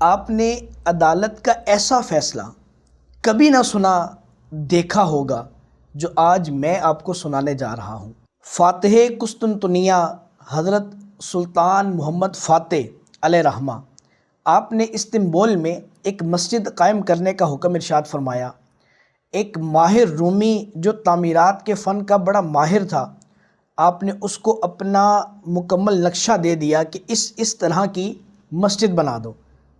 آپ نے عدالت کا ایسا فیصلہ کبھی نہ سنا دیکھا ہوگا جو آج میں آپ کو سنانے جا رہا ہوں۔ فاتح قسطنطنیہ حضرت سلطان محمد فاتح علیہ رحمہ آپ نے استنبول میں ایک مسجد قائم کرنے کا حکم ارشاد فرمایا۔ ایک ماہر رومی جو تعمیرات کے فن کا بڑا ماہر تھا، آپ نے اس کو اپنا مکمل نقشہ دے دیا کہ اس طرح کی مسجد بنا دو،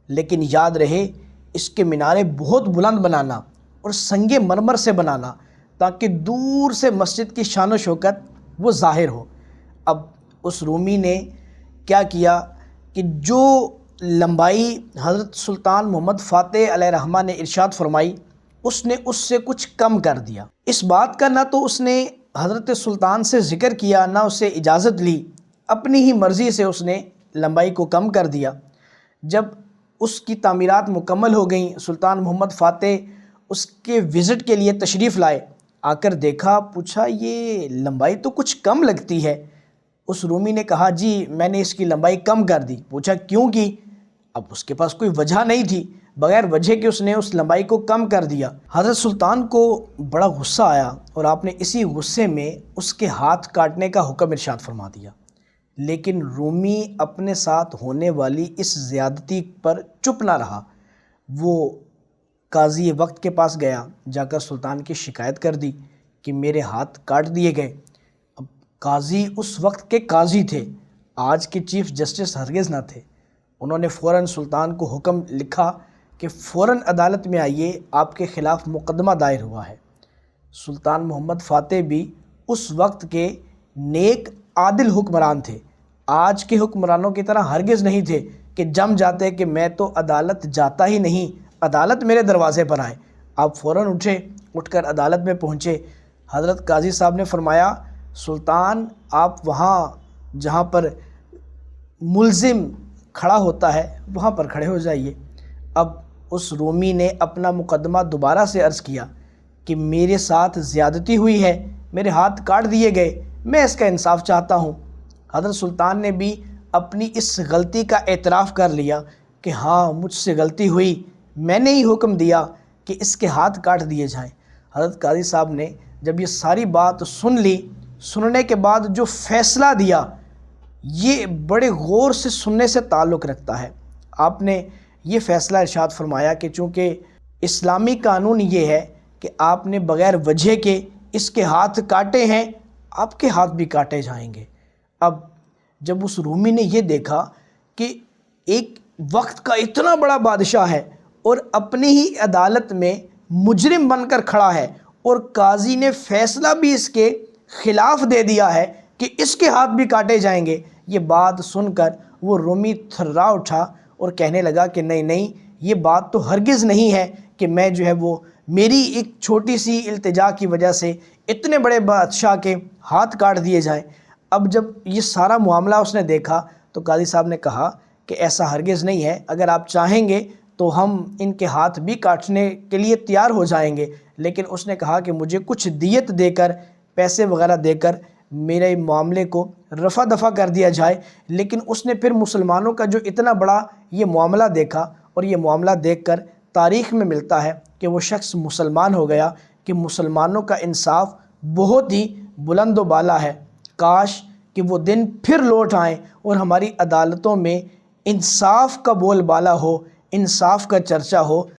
لیکن یاد رہے اس کے مینارے بہت بلند بنانا اور سنگ مرمر سے بنانا تاکہ دور سے مسجد کی شان و شوکت وہ ظاہر ہو۔ اب اس رومی نے کیا کیا کہ جو لمبائی حضرت سلطان محمد فاتح علیہ رحمہ نے ارشاد فرمائی، اس نے اس سے کچھ کم کر دیا۔ اس بات کا نہ تو اس نے حضرت سلطان سے ذکر کیا، نہ اسے اجازت لی، اپنی ہی مرضی سے اس نے لمبائی کو کم کر دیا۔ جب اس کی تعمیرات مکمل ہو گئیں، سلطان محمد فاتح اس کے وزٹ کے لیے تشریف لائے۔ آ کر دیکھا، پوچھا یہ لمبائی تو کچھ کم لگتی ہے۔ اس رومی نے کہا جی میں نے اس کی لمبائی کم کر دی۔ پوچھا کیوں کی؟ اب اس کے پاس کوئی وجہ نہیں تھی، بغیر وجہ کے اس نے اس لمبائی کو کم کر دیا۔ حضرت سلطان کو بڑا غصہ آیا اور آپ نے اسی غصے میں اس کے ہاتھ کاٹنے کا حکم ارشاد فرما دیا۔ لیکن رومی اپنے ساتھ ہونے والی اس زیادتی پر چپ نہ رہا۔ وہ قاضی وقت کے پاس گیا، جا کر سلطان کی شکایت کر دی کہ میرے ہاتھ کاٹ دیے گئے۔ اب قاضی اس وقت کے قاضی تھے، آج کے چیف جسٹس ہرگز نہ تھے۔ انہوں نے فوراً سلطان کو حکم لکھا کہ فوراً عدالت میں آئیے، آپ کے خلاف مقدمہ دائر ہوا ہے۔ سلطان محمد فاتح بھی اس وقت کے نیک عادل حکمران تھے، آج کے حکمرانوں کی طرح ہرگز نہیں تھے کہ جم جاتے کہ میں تو عدالت جاتا ہی نہیں، عدالت میرے دروازے پر آئے۔ آپ فوراً اٹھ کر عدالت میں پہنچے۔ حضرت قاضی صاحب نے فرمایا سلطان آپ وہاں جہاں پر ملزم کھڑا ہوتا ہے وہاں پر کھڑے ہو جائیے۔ اب اس رومی نے اپنا مقدمہ دوبارہ سے عرض کیا کہ میرے ساتھ زیادتی ہوئی ہے، میرے ہاتھ کاٹ دیے گئے، میں اس کا انصاف چاہتا ہوں۔ حضرت سلطان نے بھی اپنی اس غلطی کا اعتراف کر لیا کہ ہاں مجھ سے غلطی ہوئی، میں نے ہی حکم دیا کہ اس کے ہاتھ کاٹ دیے جائیں۔ حضرت قاضی صاحب نے جب یہ ساری بات سن لی، سننے کے بعد جو فیصلہ دیا یہ بڑے غور سے سننے سے تعلق رکھتا ہے۔ آپ نے یہ فیصلہ ارشاد فرمایا کہ چونکہ اسلامی قانون یہ ہے کہ آپ نے بغیر وجہ کے اس کے ہاتھ کاٹے ہیں، آپ کے ہاتھ بھی کاٹے جائیں گے۔ اب جب اس رومی نے یہ دیکھا کہ ایک وقت کا اتنا بڑا بادشاہ ہے اور اپنی ہی عدالت میں مجرم بن کر کھڑا ہے اور قاضی نے فیصلہ بھی اس کے خلاف دے دیا ہے کہ اس کے ہاتھ بھی کاٹے جائیں گے، یہ بات سن کر وہ رومی تھرا اٹھا اور کہنے لگا کہ نہیں، یہ بات تو ہرگز نہیں ہے کہ میں وہ میری ایک چھوٹی سی التجا کی وجہ سے اتنے بڑے بادشاہ کے ہاتھ کاٹ دیے جائیں۔ اب جب یہ سارا معاملہ اس نے دیکھا تو قاضی صاحب نے کہا کہ ایسا ہرگز نہیں ہے، اگر آپ چاہیں گے تو ہم ان کے ہاتھ بھی کاٹنے کے لیے تیار ہو جائیں گے، لیکن اس نے کہا کہ مجھے کچھ دیت دے کر، پیسے وغیرہ دے کر میرے معاملے کو رفع دفع کر دیا جائے۔ لیکن اس نے پھر مسلمانوں کا جو اتنا بڑا یہ معاملہ دیکھا اور یہ معاملہ دیکھ کر تاریخ میں ملتا ہے کہ وہ شخص مسلمان ہو گیا کہ مسلمانوں کا انصاف بہت ہی بلند و بالا ہے۔ کاش کہ وہ دن پھر لوٹ آئیں اور ہماری عدالتوں میں انصاف کا بول بالا ہو، انصاف کا چرچا ہو۔